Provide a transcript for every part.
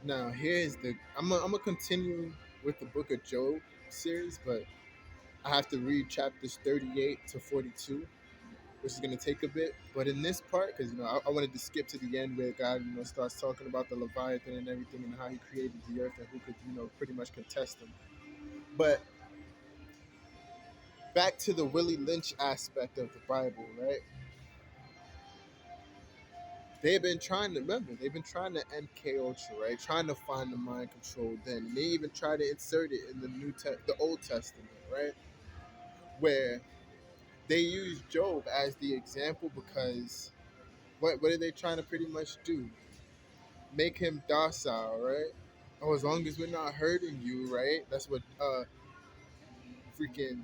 Now here's the I'm gonna continue with the Book of Job series, but I have to read chapters 38 to 42, which is gonna take a bit. But in this part, because I wanted to skip to the end where God starts talking about the Leviathan and everything and how He created the earth and who could pretty much contest Him. But back to the Willie Lynch aspect of the Bible, right? They've been trying to remember. They've been trying to end K Ultra, right? Trying to find the mind control. Then and they even try to insert it in the Old Testament, right? Where they use Job as the example because what are they trying to pretty much do? Make him docile, right? Oh, as long as we're not hurting you, right? That's what freaking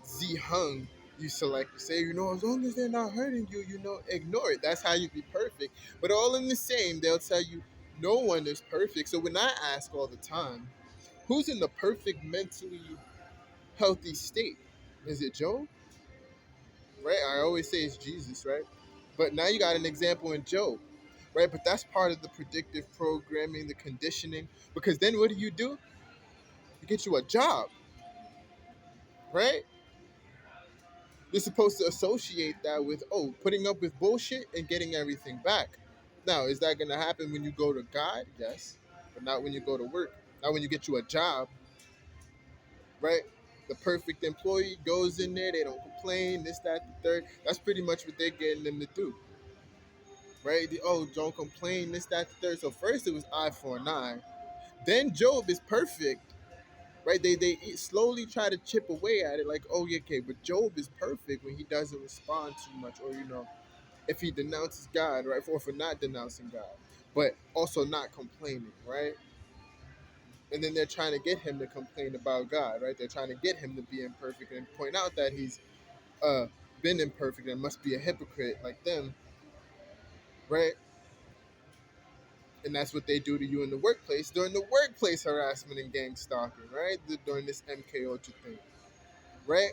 Z Hung used to like to say, as long as they're not hurting you, ignore it. That's how you be perfect. But all in the same, they'll tell you no one is perfect. So when I ask all the time, who's in the perfect mentally healthy state? Is it Job? Right? I always say it's Jesus, right? But now you got an example in Job, right? But that's part of the predictive programming, the conditioning. Because then what do? You get you a job, right? You're supposed to associate that with, putting up with bullshit and getting everything back. Now, is that going to happen when you go to God? Yes, but not when you go to work. Not when you get you a job, right? The perfect employee goes in there, they don't complain, this, that, the third. That's pretty much what they're getting them to do, right? Don't complain, this, that, the third. So first it was I for an eye. Then Job is perfect, right? They slowly try to chip away at it, like, oh yeah, okay, but Job is perfect when he doesn't respond too much, or if he denounces God, right, or for not denouncing God, but also not complaining, right? And then they're trying to get him to complain about God, right? They're trying to get him to be imperfect and point out that he's uh, been imperfect and must be a hypocrite like them, right? And that's what they do to you in the workplace during the workplace harassment and gang stalking, right? During this MK Ultra thing, right?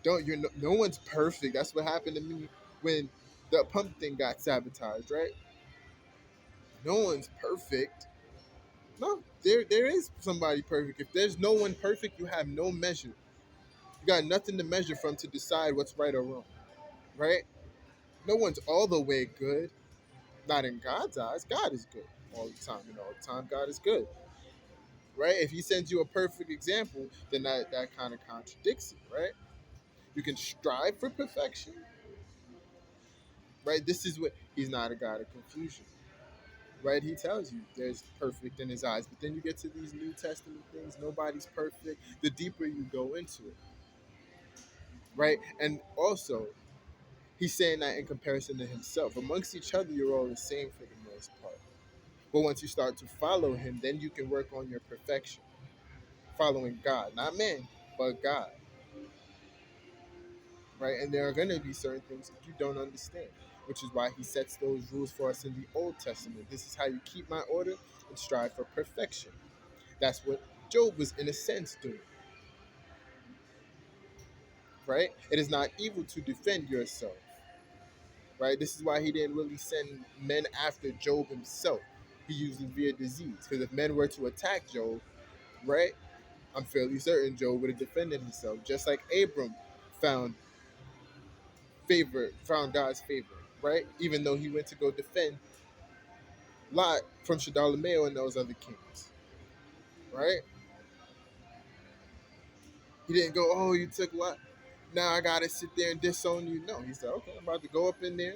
Don't you're no one's perfect. That's what happened to me when the pump thing got sabotaged, right? No one's perfect. No, there is somebody perfect. If there's no one perfect, you have no measure. You got nothing to measure from to decide what's right or wrong, right? No one's all the way good. Not in God's eyes. God is good all the time. All the time God is good, right? If He sends you a perfect example, then that kind of contradicts it, right? You can strive for perfection, right? This is what He's not a God of confusion, right? He tells you there's perfect in His eyes, but then you get to these New Testament things. Nobody's perfect. The deeper you go into it, right? And also, He's saying that in comparison to Himself. Amongst each other, you're all the same for the most part. But once you start to follow Him, then you can work on your perfection, following God, not man, but God, right? And there are going to be certain things that you don't understand, which is why He sets those rules for us in the Old Testament. This is how you keep my order and strive for perfection. That's what Job was, in a sense, doing, right? It is not evil to defend yourself, right? This is why He didn't really send men after Job himself. He used it via disease. Because if men were to attack Job, right, I'm fairly certain Job would have defended himself, just like Abram found found God's favor, right? Even though he went to go defend Lot from Shadalaimeo and those other kings, right? He didn't go, oh, you took Lot. Now I gotta sit there and disown you. No, he said, okay, I'm about to go up in there.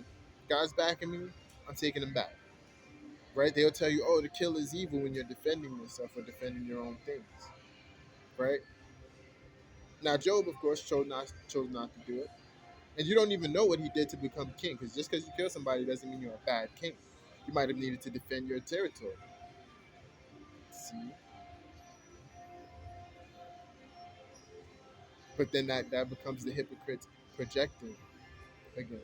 God's backing me. I'm taking him back, right? They'll tell you, oh, the kill is evil when you're defending yourself or defending your own things, right? Now Job, of course, chose not to do it. And you don't even know what he did to become king, because just because you kill somebody doesn't mean you're a bad king. You might have needed to defend your territory. See? But then that becomes the hypocrite projecting again.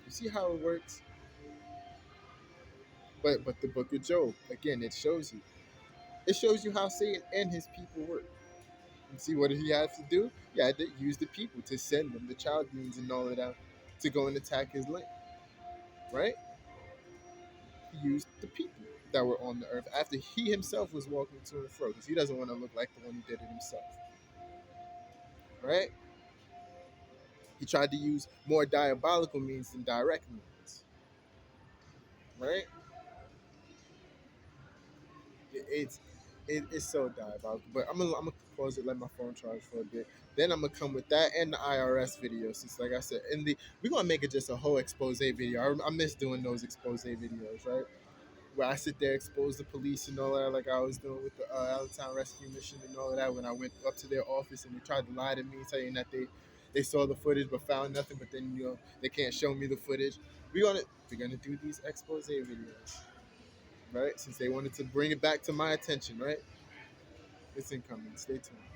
You see how it works? But the book of Job, again, it shows you. It shows you how Satan and his people work. You see what he had to do? He had to use the people to send them, the Chaldeans and all of that, to go and attack his land. Right? used the people that were on the earth after he himself was walking to and fro because he doesn't want to look like the one who did it himself, right? He tried to use more diabolical means than direct means, right? It's it's so diabolical. But I'm gonna pause it, let my phone charge for a bit. Then I'm gonna come with that and the IRS video. Since like I said, in the we're gonna make it just a whole expose video. I miss doing those expose videos, right? Where I sit there expose the police and all that, like I was doing with the Allentown Rescue Mission and all of that. When I went up to their office and they tried to lie to me, saying that they saw the footage but found nothing. But then they can't show me the footage. We're gonna do these expose videos, right? Since they wanted to bring it back to my attention, right? It's incoming. Stay tuned.